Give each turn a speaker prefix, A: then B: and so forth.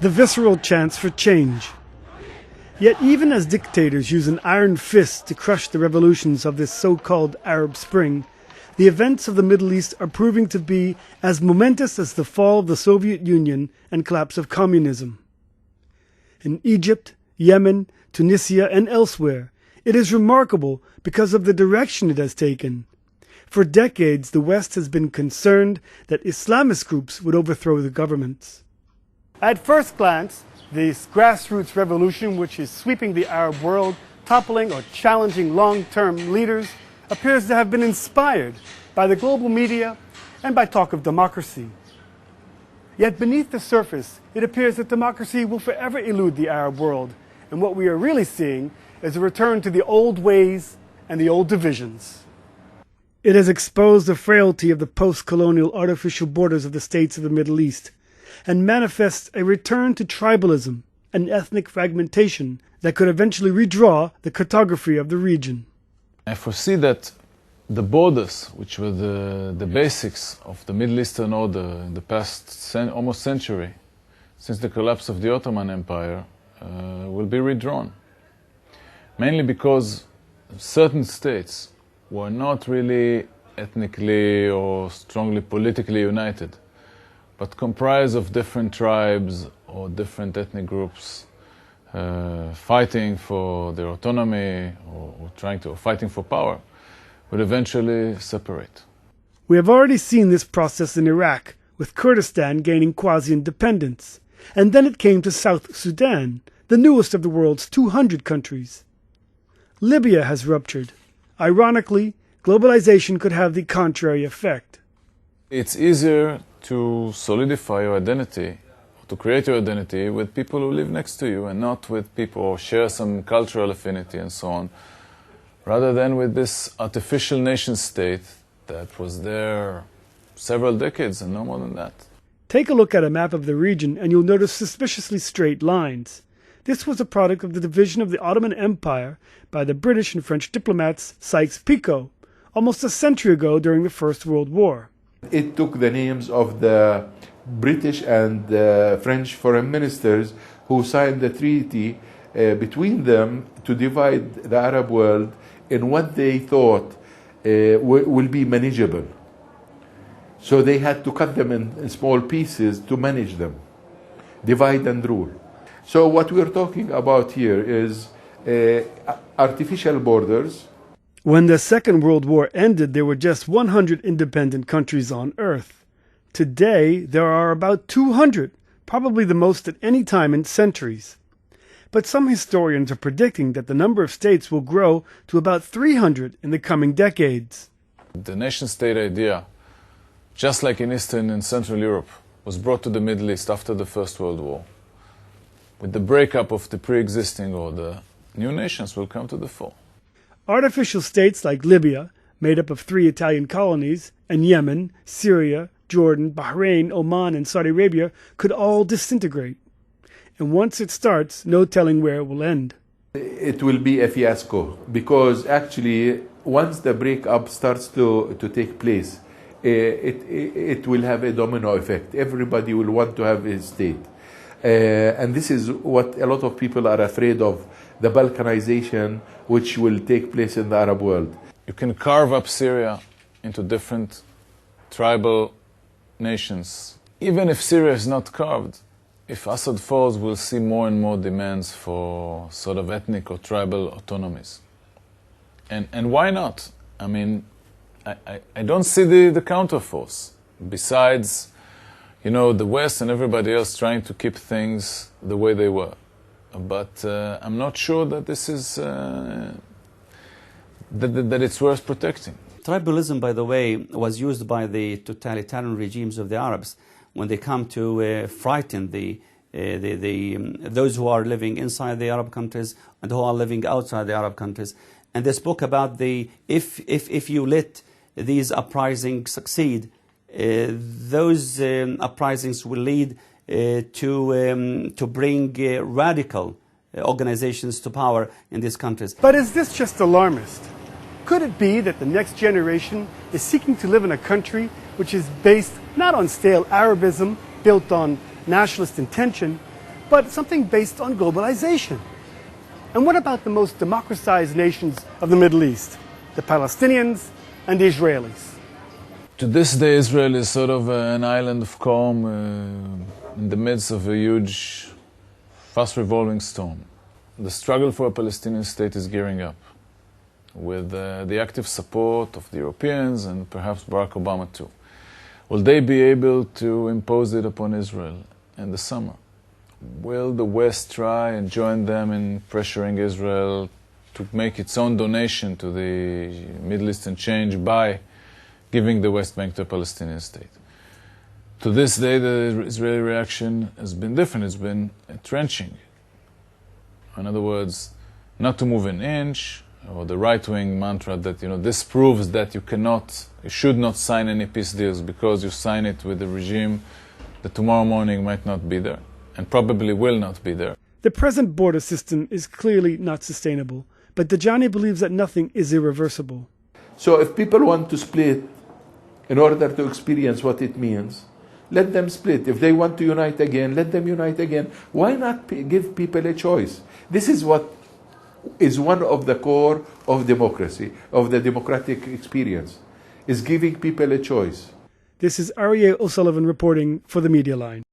A: the visceral chance for change. Yet even as dictators use an iron fist to crush the revolutions of this so-called Arab Spring, the events of the Middle East are proving to be as momentous as the fall of the Soviet Union and collapse of communism. In Egypt, Yemen, Tunisia, and elsewhere, it is remarkable because of the direction it has taken. For decades, the West has been concerned that Islamist groups would overthrow the governments. At first glance, this grassroots revolution, which is sweeping the Arab world, toppling or challenging long-term leaders, appears to have been inspired by the global media and by talk of democracy. Yet beneath the surface, it appears that democracy will forever elude the Arab world, and what we are really seeing is a return to the old ways and the old divisions. It has exposed the frailty of the post-colonial artificial borders of the states of the Middle East, and manifests a return to tribalism and ethnic fragmentation that could eventually redraw the cartography of the region.
B: I foresee that the borders, which were the basics of the Middle Eastern order in the past almost century, since the collapse of the Ottoman Empire, will be redrawn. Mainly because certain states were not really ethnically or strongly politically united, but comprised of different tribes or different ethnic groups fighting for their autonomy or fighting for power, would eventually separate.
A: We have already seen this process in Iraq, with Kurdistan gaining quasi-independence, and then it came to South Sudan, the newest of the world's 200 countries. Libya has ruptured. Ironically, globalization could have the contrary effect.
B: It's easier to solidify your identity, to create your identity with people who live next to you and not with people who share some cultural affinity and so on, rather than with this artificial nation state that was there several decades and no more than that.
A: Take a look at a map of the region and you'll notice suspiciously straight lines. This was a product of the division of the Ottoman Empire by the British and French diplomats Sykes-Picot, almost a century ago during the First World War.
C: It took the names of the British and French foreign ministers who signed the treaty between them to divide the Arab world in what they thought will be manageable. So they had to cut them in small pieces to manage them, divide and rule. So what we're talking about here is artificial borders.
A: When the Second World War ended, there were just 100 independent countries on Earth. Today, there are about 200, probably the most at any time in centuries. But some historians are predicting that the number of states will grow to about 300 in the coming decades.
B: The nation-state idea, just like in Eastern and Central Europe, was brought to the Middle East after the First World War. With the breakup of the pre-existing order, new nations will come to the fore.
A: Artificial states like Libya, made up of 3 Italian colonies, and Yemen, Syria, Jordan, Bahrain, Oman, and Saudi Arabia could all disintegrate. And once it starts, no telling where it will end.
C: It will be a fiasco because actually once the breakup starts to take place, it will have a domino effect. Everybody will want to have his state. And this is what a lot of people are afraid of, the Balkanization which will take place in the Arab world.
B: You can carve up Syria into different tribal nations. Even if Syria is not carved, if Assad falls, we'll see more and more demands for sort of ethnic or tribal autonomies. And why not? I mean, I don't see the counterforce, besides, you know, the West and everybody else trying to keep things the way they were. But I'm not sure that this is, that it's worth protecting.
D: Tribalism, by the way, was used by the totalitarian regimes of the Arabs when they come to frighten those who are living inside the Arab countries and who are living outside the Arab countries. And they spoke about if you let these uprisings succeed, those uprisings will lead to bring radical organizations to power in these countries.
A: But is this just alarmist? Could it be that the next generation is seeking to live in a country which is based not on stale Arabism built on nationalist intention, but something based on globalization. And what about the most democratized nations of the Middle East, the Palestinians and the Israelis?
B: To this day, Israel is sort of an island of calm in the midst of a huge, fast-revolving storm. The struggle for a Palestinian state is gearing up, with the active support of the Europeans and perhaps Barack Obama too. Will they be able to impose it upon Israel in the summer? Will the West try and join them in pressuring Israel to make its own donation to the Middle Eastern change by giving the West Bank to a Palestinian state? To this day, the Israeli reaction has been different. It's been entrenching. In other words, not to move an inch, or the right-wing mantra that, this proves that you should not sign any peace deals because you sign it with a regime that tomorrow morning might not be there, and probably will not be there.
A: The present border system is clearly not sustainable, but Dajani believes that nothing is irreversible.
C: So if people want to split in order to experience what it means, let them split. If they want to unite again, let them unite again. Why not give people a choice? This is what is one of the core of democracy, of the democratic experience, is giving people a choice.
A: This is Aryeh O'Sullivan reporting for the Media Line.